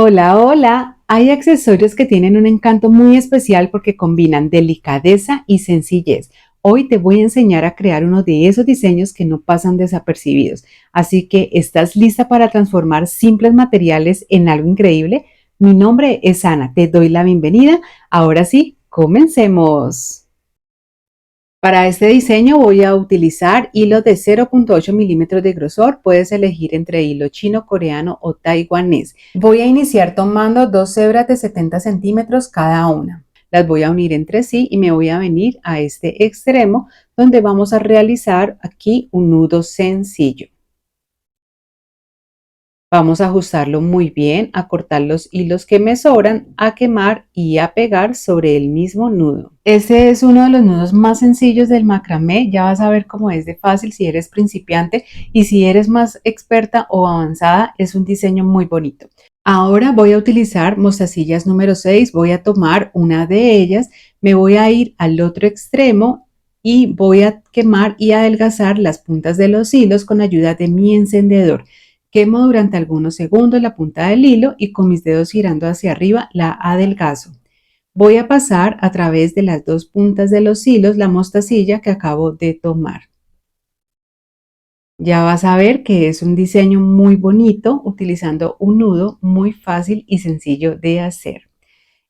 Hola, hola. Hay accesorios que tienen un encanto muy especial porque combinan delicadeza y sencillez. Hoy te voy a enseñar a crear uno de esos diseños que no pasan desapercibidos. Así que, ¿estás lista para transformar simples materiales en algo increíble? Mi nombre es Ana, te doy la bienvenida. Ahora sí, comencemos. Para este diseño voy a utilizar hilo de 0,8 milímetros de grosor. Puedes elegir entre hilo chino, coreano o taiwanés. Voy a iniciar tomando dos hebras de 70 centímetros cada una. Las voy a unir entre sí y me voy a venir a este extremo donde vamos a realizar aquí un nudo sencillo. Vamos a ajustarlo muy bien, a cortar los hilos que me sobran, a quemar y a pegar sobre el mismo nudo. Este es uno de los nudos más sencillos del macramé. Ya vas a ver cómo es de fácil si eres principiante, y si eres más experta o avanzada es un diseño muy bonito. Ahora voy a utilizar mostacillas número 6. Voy a tomar una de ellas, me voy a ir al otro extremo y voy a quemar y adelgazar las puntas de los hilos con ayuda de mi encendedor. Quemo durante algunos segundos la punta del hilo y con mis dedos girando hacia arriba la adelgazo. Voy a pasar a través de las dos puntas de los hilos la mostacilla que acabo de tomar. Ya vas a ver que es un diseño muy bonito utilizando un nudo muy fácil y sencillo de hacer.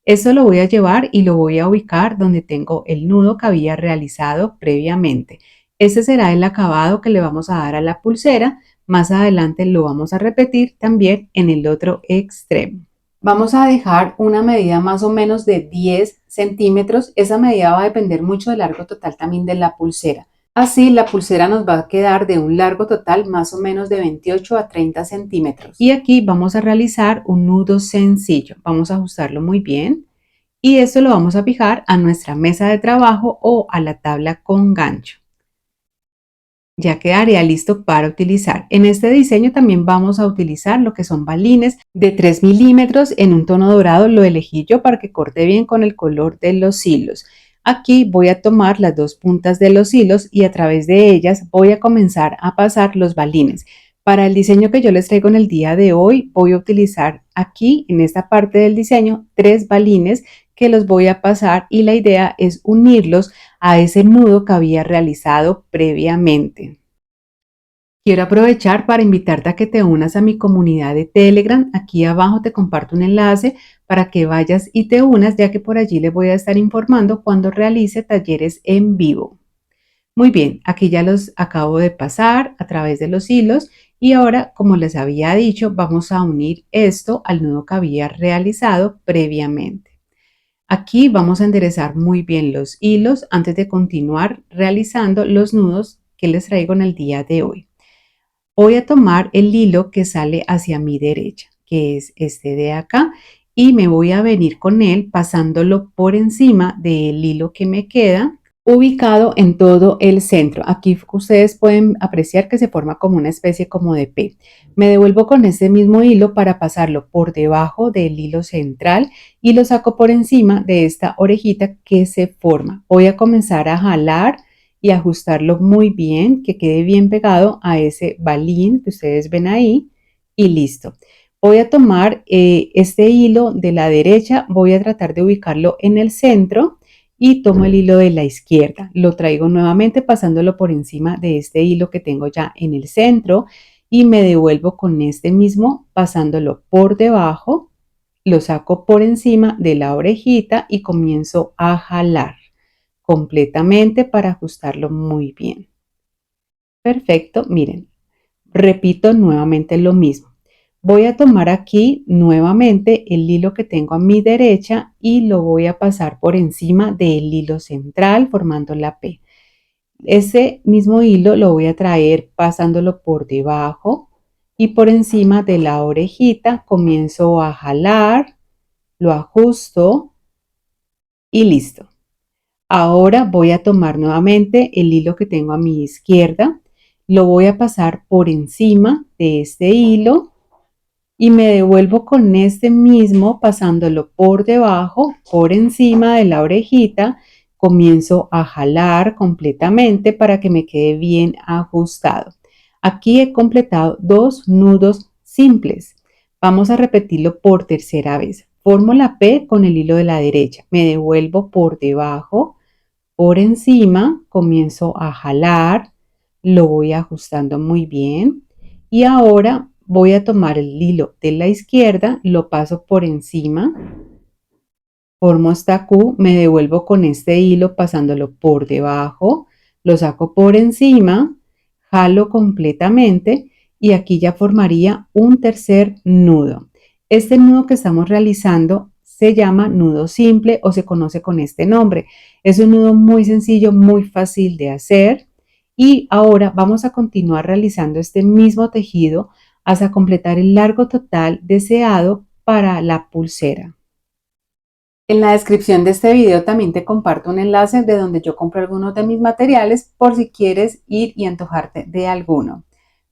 Esto lo voy a llevar y lo voy a ubicar donde tengo el nudo que había realizado previamente. Este será el acabado que le vamos a dar a la pulsera. Más adelante lo vamos a repetir también en el otro extremo. Vamos a dejar una medida más o menos de 10 centímetros. Esa medida va a depender mucho del largo total también de la pulsera. Así la pulsera nos va a quedar de un largo total más o menos de 28 a 30 centímetros. Y aquí vamos a realizar un nudo sencillo. Vamos a ajustarlo muy bien. Y esto lo vamos a fijar a nuestra mesa de trabajo o a la tabla con gancho. Ya quedaría listo para utilizar. En este diseño también vamos a utilizar lo que son balines de 3 milímetros en un tono dorado. Lo elegí yo para que corte bien con el color de los hilos. Aquí voy a tomar las dos puntas de los hilos y a través de ellas voy a comenzar a pasar los balines. Para el diseño que yo les traigo en el día de hoy, voy a utilizar aquí en esta parte del diseño 3 balines que los voy a pasar, y la idea es unirlos a ese nudo que había realizado previamente. Quiero aprovechar para invitarte a que te unas a mi comunidad de Telegram. Aquí abajo te comparto un enlace para que vayas y te unas, ya que por allí les voy a estar informando cuando realice talleres en vivo. Muy bien, aquí ya los acabo de pasar a través de los hilos y ahora, como les había dicho, vamos a unir esto al nudo que había realizado previamente. Aquí vamos a enderezar muy bien los hilos antes de continuar realizando los nudos que les traigo en el día de hoy. Voy a tomar el hilo que sale hacia mi derecha, que es este de acá, y me voy a venir con él pasándolo por encima del hilo que me queda, ubicado en todo el centro. Aquí ustedes pueden apreciar que se forma como una especie como de P. Me devuelvo con ese mismo hilo para pasarlo por debajo del hilo central y lo saco por encima de esta orejita que se forma. Voy a comenzar a jalar y ajustarlo muy bien, que quede bien pegado a ese balín que ustedes ven ahí, y listo. Voy a tomar este hilo de la derecha, voy a tratar de ubicarlo en el centro y tomo el hilo de la izquierda. Lo traigo nuevamente pasándolo por encima de este hilo que tengo ya en el centro y me devuelvo con este mismo pasándolo por debajo, lo saco por encima de la orejita y comienzo a jalar completamente para ajustarlo muy bien. Perfecto, miren, repito nuevamente lo mismo. Voy a tomar aquí nuevamente el hilo que tengo a mi derecha y lo voy a pasar por encima del hilo central formando la P. Ese mismo hilo lo voy a traer pasándolo por debajo y por encima de la orejita comienzo a jalar, lo ajusto y listo. Ahora voy a tomar nuevamente el hilo que tengo a mi izquierda, lo voy a pasar por encima de este hilo y me devuelvo con este mismo pasándolo por debajo, por encima de la orejita, comienzo a jalar completamente para que me quede bien ajustado. Aquí he completado dos nudos simples. Vamos a repetirlo por tercera vez. Formo la P con el hilo de la derecha, me devuelvo por debajo, por encima, comienzo a jalar, lo voy ajustando muy bien y ahora voy a tomar el hilo de la izquierda, lo paso por encima, formo esta Q, me devuelvo con este hilo pasándolo por debajo, lo saco por encima, jalo completamente y aquí ya formaría un tercer nudo. Este nudo que estamos realizando se llama nudo simple o se conoce con este nombre. Es un nudo muy sencillo, muy fácil de hacer y ahora vamos a continuar realizando este mismo tejido hasta completar el largo total deseado para la pulsera. En la descripción de este video también te comparto un enlace de donde yo compro algunos de mis materiales por si quieres ir y antojarte de alguno.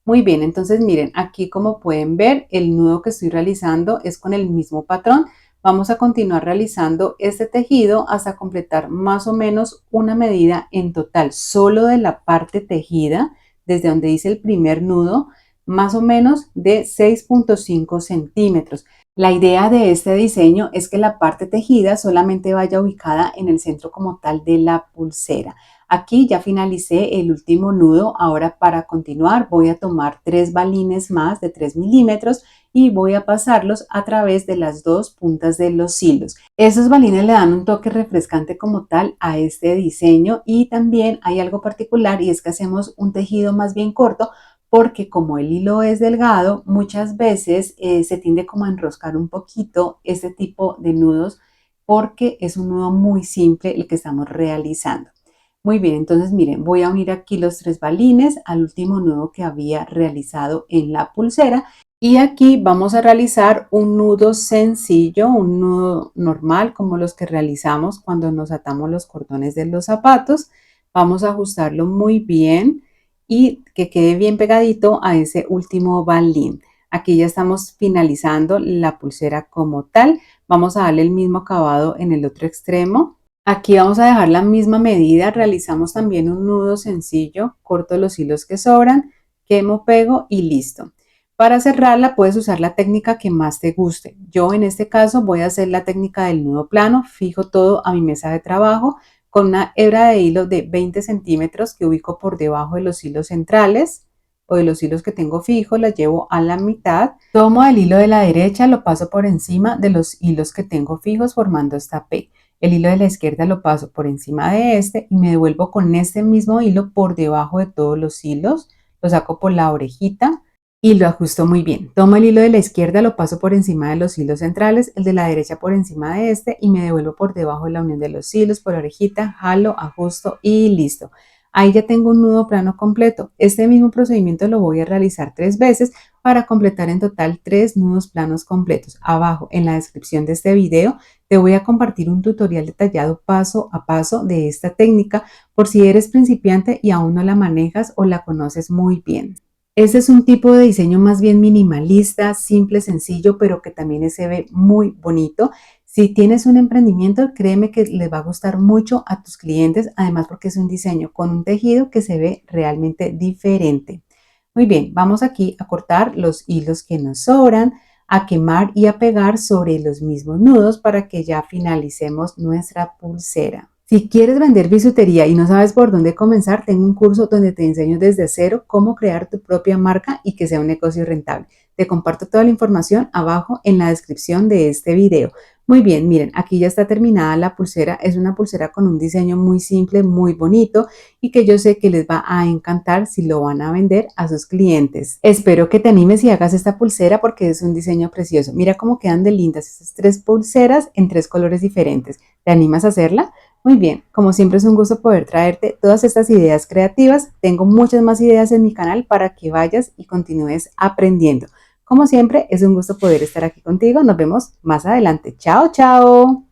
Muy bien, entonces miren, aquí como pueden ver, el nudo que estoy realizando es con el mismo patrón. Vamos a continuar realizando este tejido hasta completar más o menos una medida en total, solo de la parte tejida, desde donde hice el primer nudo, más o menos de 6.5 centímetros. La idea de este diseño es que la parte tejida solamente vaya ubicada en el centro como tal de la pulsera. Aquí ya finalicé el último nudo. Ahora para continuar voy a tomar 3 balines más de 3 milímetros y voy a pasarlos a través de las dos puntas de los hilos. Esos balines le dan un toque refrescante como tal a este diseño y también hay algo particular y es que hacemos un tejido más bien corto porque como el hilo es delgado, muchas veces se tiende como a enroscar un poquito este tipo de nudos porque es un nudo muy simple el que estamos realizando. Muy bien, entonces miren, voy a unir aquí los 3 balines al último nudo que había realizado en la pulsera y aquí vamos a realizar un nudo sencillo, un nudo normal como los que realizamos cuando nos atamos los cordones de los zapatos. Vamos a ajustarlo muy bien y que quede bien pegadito a ese último balín. Aquí ya estamos finalizando la pulsera como tal. Vamos a darle el mismo acabado en el otro extremo. Aquí vamos a dejar la misma medida. Realizamos también un nudo sencillo, corto los hilos que sobran, quemo, pego y listo. Para cerrarla puedes usar la técnica que más te guste. Yo en este caso voy a hacer la técnica del nudo plano. Fijo todo a mi mesa de trabajo con una hebra de hilo de 20 centímetros que ubico por debajo de los hilos centrales o de los hilos que tengo fijos, las llevo a la mitad. Tomo el hilo de la derecha, lo paso por encima de los hilos que tengo fijos formando esta P. El hilo de la izquierda lo paso por encima de este y me devuelvo con este mismo hilo por debajo de todos los hilos. Lo saco por la orejita y lo ajusto muy bien. Tomo el hilo de la izquierda, lo paso por encima de los hilos centrales, el de la derecha por encima de este y me devuelvo por debajo de la unión de los hilos, por la orejita, jalo, ajusto y listo. Ahí ya tengo un nudo plano completo. Este mismo procedimiento lo voy a realizar 3 veces para completar en total 3 nudos planos completos. Abajo en la descripción de este video te voy a compartir un tutorial detallado paso a paso de esta técnica por si eres principiante y aún no la manejas o la conoces muy bien. Este es un tipo de diseño más bien minimalista, simple, sencillo, pero que también se ve muy bonito. Si tienes un emprendimiento, créeme que les va a gustar mucho a tus clientes, además porque es un diseño con un tejido que se ve realmente diferente. Muy bien, vamos aquí a cortar los hilos que nos sobran, a quemar y a pegar sobre los mismos nudos para que ya finalicemos nuestra pulsera. Si quieres vender bisutería y no sabes por dónde comenzar, tengo un curso donde te enseño desde cero cómo crear tu propia marca y que sea un negocio rentable. Te comparto toda la información abajo en la descripción de este video. Muy bien, miren, aquí ya está terminada la pulsera. Es una pulsera con un diseño muy simple, muy bonito y que yo sé que les va a encantar si lo van a vender a sus clientes. Espero que te animes y hagas esta pulsera porque es un diseño precioso. Mira cómo quedan de lindas estas 3 pulseras en 3 colores diferentes. ¿Te animas a hacerla? Muy bien, como siempre es un gusto poder traerte todas estas ideas creativas. Tengo muchas más ideas en mi canal para que vayas y continúes aprendiendo. Como siempre, es un gusto poder estar aquí contigo. Nos vemos más adelante. Chao, chao.